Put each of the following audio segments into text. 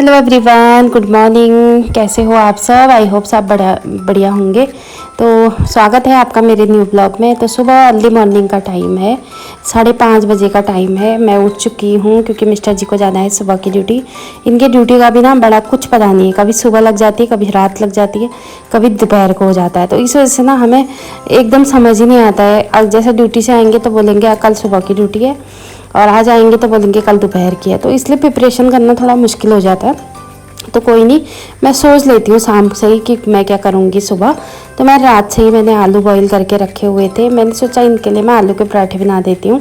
Hello everyone, good morning. कैसे हो आप सब? आई होप सब बढ़िया होंगे। तो स्वागत है आपका मेरे न्यू ब्लॉग में। तो सुबह अर्ली मॉर्निंग का टाइम है, 5:30 बजे का टाइम है। मैं उठ चुकी हूँ क्योंकि मिस्टर जी को जाना है सुबह की ड्यूटी। इनकी ड्यूटी का भी ना बड़ा कुछ पता नहीं है, कभी सुबह लग जाती है, कभी रात लग जाती है, कभी दोपहर को हो जाता है। तो इस वजह से ना हमें एकदम समझ ही नहीं आता है। जैसे ड्यूटी से आएंगे तो बोलेंगे कल सुबह की ड्यूटी है, और आ जाएंगे तो बोलेंगे कल दोपहर की है। तो इसलिए प्रिपरेशन करना थोड़ा मुश्किल हो जाता है। तो कोई नहीं, मैं सोच लेती हूँ शाम से ही कि मैं क्या करूँगी सुबह। तो मैं रात से ही मैंने आलू बॉईल करके रखे हुए थे। मैंने सोचा इनके लिए मैं आलू के पराठे बना देती हूँ।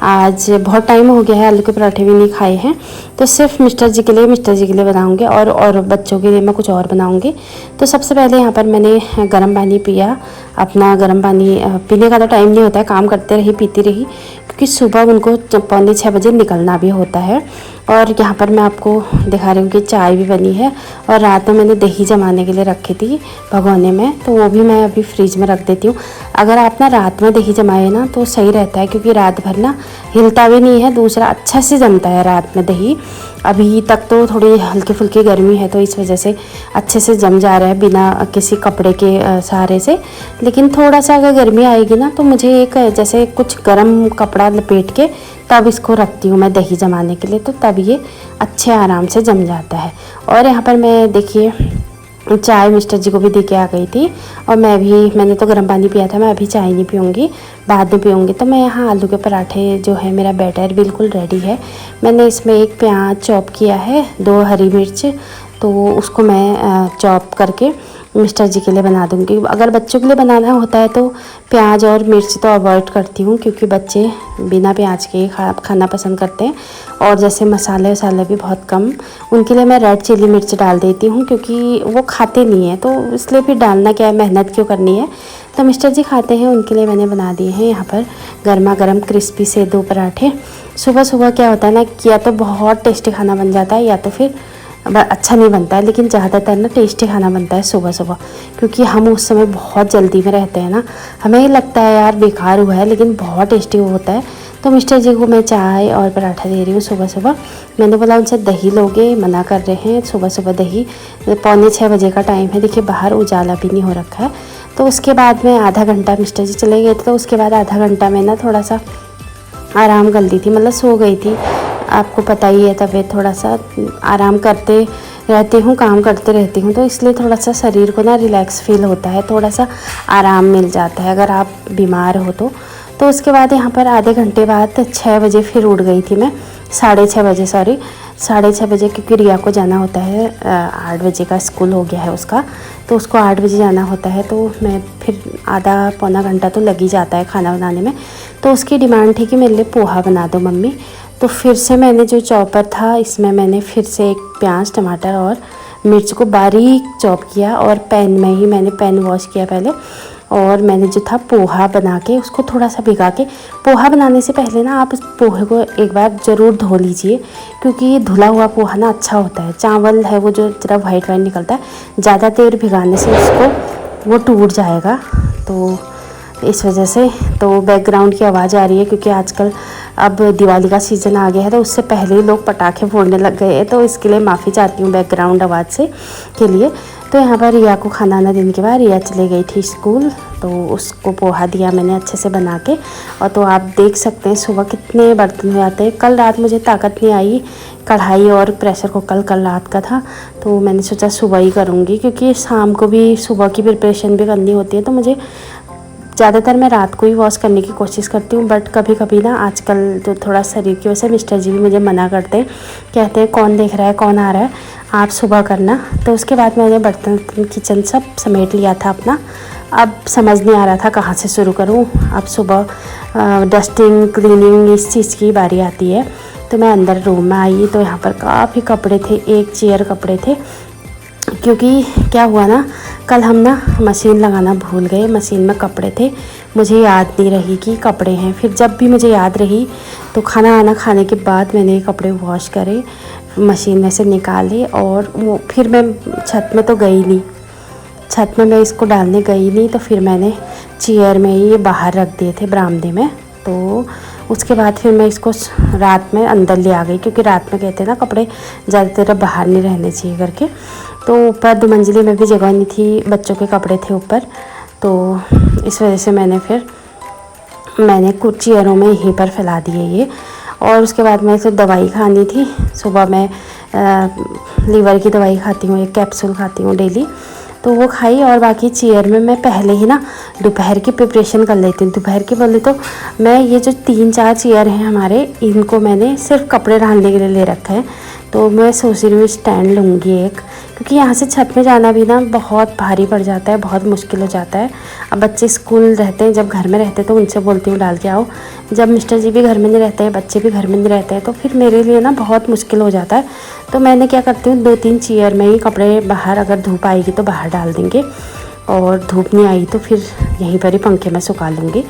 आज बहुत टाइम हो गया है आलू के पराठे भी नहीं खाए हैं, तो सिर्फ मिस्टर जी के लिए बनाऊँगी, और बच्चों के लिए मैं कुछ और बनाऊँगी। तो सबसे पहले यहाँ पर मैंने गर्म पानी पिया। अपना गर्म पानी पीने का तो टाइम नहीं होता है, काम करते रही पीती रही, क्योंकि सुबह उनको 5:45 बजे निकलना भी होता है। और यहाँ पर मैं आपको दिखा रही हूँ कि चाय भी बनी है, और रात में मैंने दही जमाने के लिए रखी थी भगोने में, तो वो भी मैं अभी फ्रिज में रख देती हूँ। अगर आप ना रात में दही जमाए ना तो सही रहता है, क्योंकि रात भर ना हिलता भी नहीं है, दूसरा अच्छा से जमता है रात में दही। अभी तक तो थोड़ी हल्की फुल्की गर्मी है, तो इस वजह से अच्छे से जम जा रहा है बिना किसी कपड़े के सहारे से। लेकिन थोड़ा सा अगर गर्मी आएगी ना तो मुझे एक जैसे कुछ गर्म कपड़ा लपेट के तब इसको रखती हूँ मैं दही जमाने के लिए, तो तब ये अच्छे आराम से जम जाता है। और यहाँ पर मैं देखिए चाय मिस्टर जी को भी दे के आ गई थी, और मैंने तो गर्म पानी पिया था, मैं अभी चाय नहीं पीऊँगी, बाद में पीऊँगी। तो मैं यहाँ आलू के पराठे जो है, मेरा बैटर बिल्कुल रेडी है। मैंने इसमें एक प्याज चॉप किया है, 2 हरी मिर्च, तो उसको मैं चॉप करके मिस्टर जी के लिए बना दूँगी। अगर बच्चों के लिए बनाना होता है तो प्याज और मिर्च तो अवॉइड करती हूँ, क्योंकि बच्चे बिना प्याज के खाना पसंद करते हैं, और जैसे मसाले वसाले भी बहुत कम। उनके लिए मैं रेड चिली मिर्च डाल देती हूँ, क्योंकि वो खाते नहीं हैं, तो इसलिए फिर डालना क्या है, मेहनत क्यों करनी है। तो मिस्टर जी खाते हैं, उनके लिए मैंने बना दिए हैं यहाँ पर गर्मा गर्म क्रिस्पी से 2 पराठे। सुबह सुबह क्या होता है ना, या तो बहुत टेस्टी खाना बन जाता है, या तो फिर अच्छा नहीं बनता है। लेकिन ज़्यादातर ना टेस्टी खाना बनता है सुबह सुबह, क्योंकि हम उस समय बहुत जल्दी में रहते हैं ना, हमें लगता है यार बेकार हुआ है, लेकिन बहुत टेस्टी होता है। तो मिस्टर जी को मैं चाय और पराठा दे रही हूँ सुबह सुबह। मैंने बोला उनसे दही लोगे, मना कर रहे हैं सुबह सुबह दही। 5:45 बजे का टाइम है, देखिए बाहर उजाला भी नहीं हो रखा है। तो उसके बाद में आधा घंटा, मिस्टर जी चले गए थे, तो उसके बाद आधा घंटा मैं ना थोड़ा सा आराम कर ली थी, मतलब सो गई थी। आपको पता ही है, तबीयत थोड़ा सा आराम करते रहती हूँ, काम करते रहती हूँ, तो इसलिए थोड़ा सा शरीर को ना रिलैक्स फील होता है, थोड़ा सा आराम मिल जाता है अगर आप बीमार हो तो उसके बाद यहाँ पर आधे घंटे बाद 6 बजे फिर उठ गई थी मैं, 6:30 बजे, 6:30 बजे, क्योंकि रिया को जाना होता है 8 बजे का स्कूल हो गया है उसका, तो उसको 8 बजे जाना होता है। तो मैं फिर आधा पौना घंटा तो लग ही जाता है खाना बनाने में। तो उसकी डिमांड थी कि मेरे लिए पोहा बना दो मम्मी। तो फिर से मैंने जो चॉपर था, इसमें मैंने फिर से एक प्याज, टमाटर और मिर्च को बारीक चॉप किया, और पैन में ही मैंने पैन वॉश किया पहले, और मैंने जो था पोहा बना के उसको थोड़ा सा भिगा के। पोहा बनाने से पहले ना आप पोहे को एक बार ज़रूर धो लीजिए, क्योंकि धुला हुआ पोहा ना अच्छा होता है। चावल है वो जो जरा वाइट निकलता है, ज़्यादा देर भिगाने से उसको वो टूट जाएगा। तो इस वजह से तो बैकग्राउंड की आवाज़ आ रही है, क्योंकि आजकल अब दिवाली का सीज़न आ गया है, तो उससे पहले ही लोग पटाखे फोड़ने लग गए हैं, तो इसके लिए माफ़ी चाहती हूँ बैकग्राउंड आवाज़ से के लिए। तो यहाँ पर रिया को खाना आना देने के बाद रिया चले गई थी स्कूल, तो उसको पोहा दिया मैंने अच्छे से बना के। और तो आप देख सकते हैं सुबह कितने बर्तन हो जाते हैं। कल रात मुझे ताकत नहीं आई, कढ़ाई और प्रेशर कुकर कल रात का था, तो मैंने सोचा सुबह ही करूँगी, क्योंकि शाम को भी सुबह की प्रिपरेशन भी करनी होती है। तो मुझे ज़्यादातर मैं रात को ही वॉश करने की कोशिश करती हूँ, बट कभी कभी ना आजकल तो थोड़ा शरीर की वजह से मिस्टर जी भी मुझे मना करते हैं, कहते हैं कौन देख रहा है, कौन आ रहा है, आप सुबह करना। तो उसके बाद मैंने बर्तन किचन सब समेट लिया था अपना। अब समझ नहीं आ रहा था कहाँ से शुरू करूँ। अब सुबह डस्टिंग, क्लीनिंग, इस चीज़ की बारी आती है। तो मैं अंदर रूम में आई, तो यहाँ पर काफ़ी कपड़े थे, 1 चेयर कपड़े थे, क्योंकि क्या हुआ ना, कल हम ना मशीन लगाना भूल गए, मशीन में कपड़े थे, मुझे याद नहीं रही कि कपड़े हैं। फिर जब भी मुझे याद रही तो खाना खाने के बाद मैंने ये कपड़े वॉश करे, मशीन में से निकाले, और वो फिर मैं छत में तो गई नहीं, छत में मैं इसको डालने गई नहीं, तो फिर मैंने चेयर में ये बाहर रख दिए थे बरामदे में। तो उसके बाद फिर मैं इसको रात में अंदर ले आ गई, क्योंकि रात में कहते हैं ना कपड़े ज़्यादा देर बाहर नहीं रहने चाहिए करके। तो ऊपर 2 मंजिले में भी जगह नहीं थी, बच्चों के कपड़े थे ऊपर, तो इस वजह से मैंने कुछ चेयरों में यहीं पर फैला दिए ये। और उसके बाद मैं फिर दवाई खानी थी। सुबह मैं लीवर की दवाई खाती हूँ, एक कैप्सूल खाती हूँ डेली, तो वो खाई। और बाकी चेयर में मैं पहले ही ना दोपहर की प्रिपरेशन कर लेती हूँ। दोपहर की बोले तो मैं ये जो 3-4 चेयर हैं हमारे, इनको मैंने सिर्फ कपड़े डालने के लिए ले रखा है। तो मैं सोच रही हूँ स्टैंड लूँगी एक, क्योंकि यहाँ से छत में जाना भी ना बहुत भारी पड़ जाता है, बहुत मुश्किल हो जाता है। अब बच्चे स्कूल रहते हैं, जब घर में रहते हैं तो उनसे बोलती हूँ डाल के आओ। जब मिस्टर जी भी घर में नहीं रहते हैं, बच्चे भी घर में नहीं रहते हैं, तो फिर मेरे लिए ना बहुत मुश्किल हो जाता है। तो मैंने क्या करती हूँ, 2-3 चेयर में ही कपड़े बाहर, अगर धूप आएगी तो बाहर डाल देंगे, और धूप नहीं आई तो फिर यहीं पर ही पंखे में सुखा लूँगी।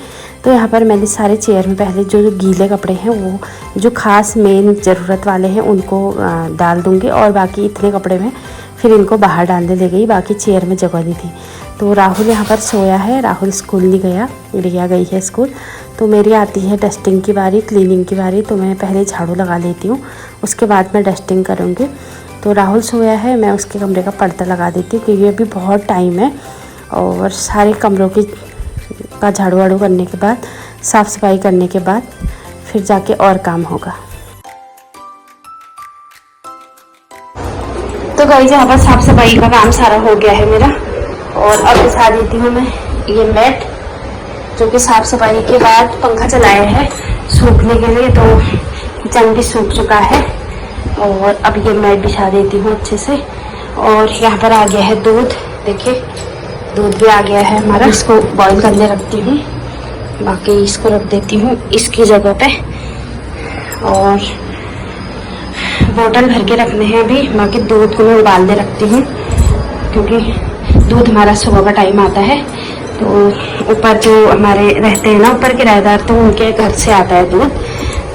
तो यहाँ पर मैंने सारे चेयर में पहले जो गीले कपड़े हैं, वो जो ख़ास मेन ज़रूरत वाले हैं उनको डाल दूँगी, और बाकी इतने कपड़े में फिर इनको बाहर डालने ले गई। बाकी चेयर में जगह नहीं थी। तो राहुल यहाँ पर सोया है, राहुल स्कूल नहीं गया, रिया गई है स्कूल। तो मेरी आती है डस्टिंग की बारी, क्लीनिंग की बारी, तो मैं पहले झाड़ू लगा लेती हूँ, उसके बाद मैं डस्टिंग करूँगी। तो राहुल सोया है, मैं उसके कमरे का पर्दा लगा देती हूँ, क्योंकि अभी बहुत टाइम है। और सारे कमरों का झाड़ू वाड़ू करने के बाद, साफ़ सफाई करने के बाद फिर जाके और काम होगा। तो गाइस यहाँ पर साफ़ सफाई का काम सारा हो गया है मेरा, और अब बिछा देती हूँ मैं ये मैट, जो कि साफ़ सफाई के बाद पंखा चलाया है सूखने के लिए, तो जंग भी सूख चुका है। और अब ये मैट बिछा देती हूँ अच्छे से। और यहाँ पर आ गया है दूध, देखिए दूध भी आ गया है हमारा। इसको बॉईल करने रखती हूँ, बाकी इसको रख देती हूँ इसकी जगह पे। और बोतल भर के रखने हैं अभी, बाकी दूध को मैं उबालने रखती हूँ, क्योंकि दूध हमारा सुबह का टाइम आता है। तो ऊपर जो हमारे रहते हैं ना ऊपर किराएदार, तो उनके घर से आता है दूध,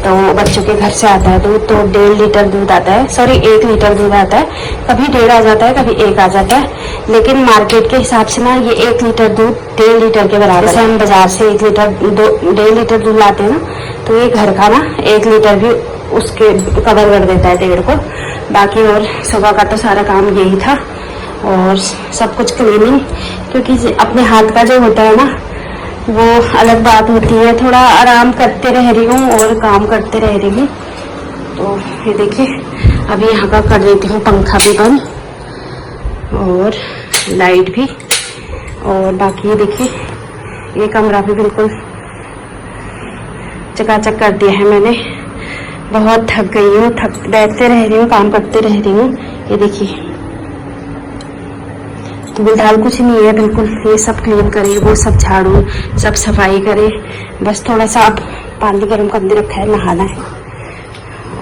तो बच्चों के घर से आता है दूध। तो 1.5 लीटर दूध आता है, सॉरी 1 लीटर दूध आता है। कभी 1.5 आ जाता है, कभी 1 आ जाता है, लेकिन मार्केट के हिसाब से ना ये 1 लीटर दूध 1.5 लीटर के बराबर। जैसे हम बाजार से 1.5 लीटर दूध लाते हैं ना, तो ये घर का ना 1 लीटर भी उसके कवर कर देता है 1.5 को। बाकी और सुबह का तो सारा काम यही था, और सब कुछ क्लीनिंग, क्योंकि अपने हाथ का जो होता है ना वो अलग बात होती है। थोड़ा आराम करते रह रही हूँ और काम करते रह रही हूँ। तो ये देखिए अभी यहाँ का कर देती हूँ पंखा भी बंद और लाइट भी। और बाकी ये देखिए ये कमरा भी बिल्कुल चकाचक कर दिया है मैंने। बहुत थक गई हूँ, बैठते रह रही हूँ, काम करते रह रही हूँ। ये देखिए तो फिलहाल कुछ नहीं है, बिल्कुल ये सब क्लीन करे, वो सब झाड़ू, सब सफाई करे। बस थोड़ा सा अब पानी गर्म करने रखा है, नहाना है।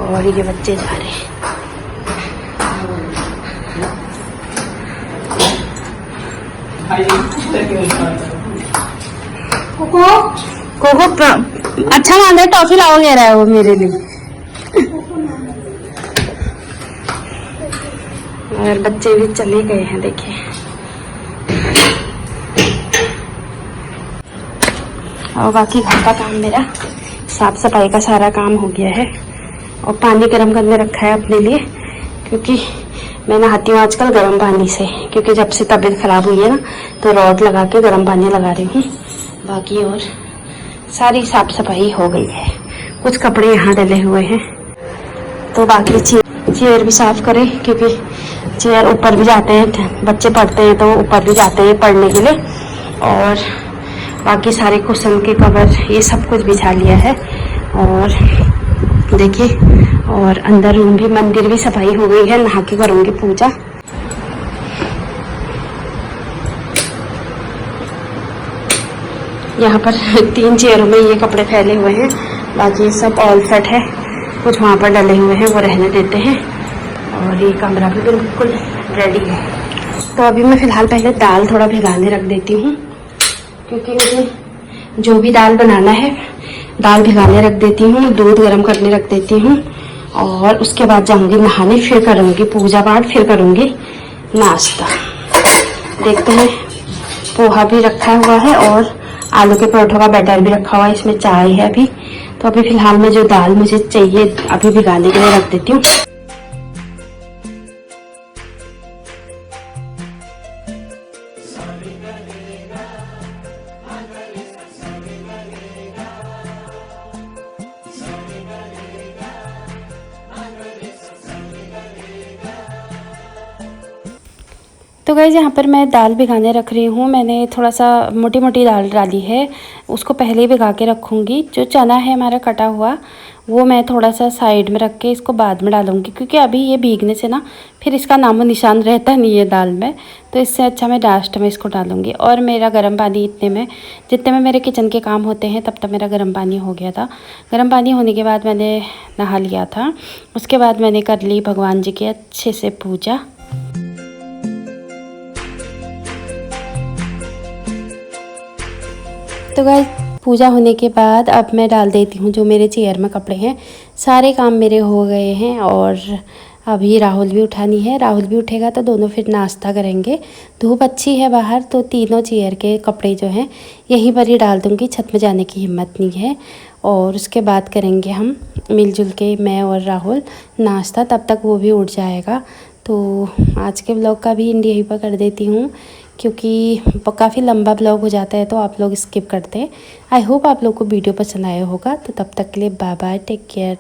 और ये बच्चे जा रहे हैं। कोको अच्छा मान रहा है, टॉफी लाओ कह रहा है वो मेरे लिए। और बच्चे भी चले गए हैं, देखिए। और बाकी घर का काम मेरा साफ सफाई का सारा काम हो गया है। और पानी गर्म करने रखा है अपने लिए, क्योंकि मैं नहाती हूँ आजकल गर्म पानी से, क्योंकि जब से तबीयत खराब हुई है ना, तो रॉड लगा के गर्म पानी लगा रही हूँ। बाकी और सारी साफ सफाई हो गई है। कुछ कपड़े यहाँ डले हुए हैं, तो बाकी चेयर भी साफ करें, क्योंकि चेयर ऊपर भी जाते हैं, बच्चे पढ़ते हैं तो ऊपर भी जाते हैं पढ़ने के लिए। और बाकी सारे कुशन के कवर ये सब कुछ बिछा लिया है। और देखिए और अंदर रूम भी, मंदिर भी सफाई हो गई है, नहा के करूँगी पूजा। यहाँ पर 3 चेयरों में ये कपड़े फैले हुए हैं, बाकी सब ऑल सेट है। कुछ वहाँ पर डले हुए हैं, वो रहने देते हैं। और ये कमरा भी बिल्कुल रेडी है। तो अभी मैं फ़िलहाल पहले दाल थोड़ा भिगाने रख देती हूँ, क्योंकि मुझे जो भी दाल बनाना है दाल भिगाने रख देती हूँ, दूध गर्म करने रख देती हूँ। और उसके बाद जाऊँगी नहाने, फिर करूँगी पूजा पाठ, फिर करूँगी नाश्ता। देखते हैं, पोहा भी रखा हुआ है और आलू के परोठों का बैटर भी रखा हुआ है, इसमें चाय है अभी, तो अभी फिलहाल मैं जो दाल मुझे चाहिए अभी भिगाने के लिए रख देती हूँ। तो गाइस यहाँ पर मैं दाल भिगाने रख रही हूँ। मैंने थोड़ा सा मोटी मोटी दाल डाली है, उसको पहले ही भिगा के रखूँगी। जो चना है हमारा कटा हुआ, वो मैं थोड़ा सा साइड में रख के इसको बाद में डालूँगी, क्योंकि अभी ये भीगने से ना फिर इसका नामो निशान रहता नहीं है दाल में। तो इससे अच्छा मैं लास्ट में इसको डालूँगी। और मेरा गर्म पानी जितने में मेरे किचन के काम होते हैं तब तक मेरा गर्म पानी हो गया था। गर्म पानी होने के बाद मैंने नहा लिया था। उसके बाद मैंने कर ली भगवान जी की अच्छे से पूजा। तो गाइस पूजा होने के बाद अब मैं डाल देती हूँ जो मेरे चेयर में कपड़े हैं। सारे काम मेरे हो गए हैं और अभी राहुल भी उठानी है। राहुल भी उठेगा तो दोनों फिर नाश्ता करेंगे। धूप अच्छी है बाहर, तो तीनों चेयर के कपड़े जो हैं यहीं पर ही डाल दूँगी, छत में जाने की हिम्मत नहीं है। और उसके बाद करेंगे हम मिलजुल के, मैं और राहुल, नाश्ता। तब तक वो भी उठ जाएगा। तो आज के ब्लॉग का भी एंड यहीं पर कर देती हूँ, क्योंकि काफ़ी लंबा ब्लॉग हो जाता है तो आप लोग स्किप करते हैं। आई होप आप लोग को वीडियो पसंद आया होगा। तो तब तक के लिए बाय बाय, टेक केयर।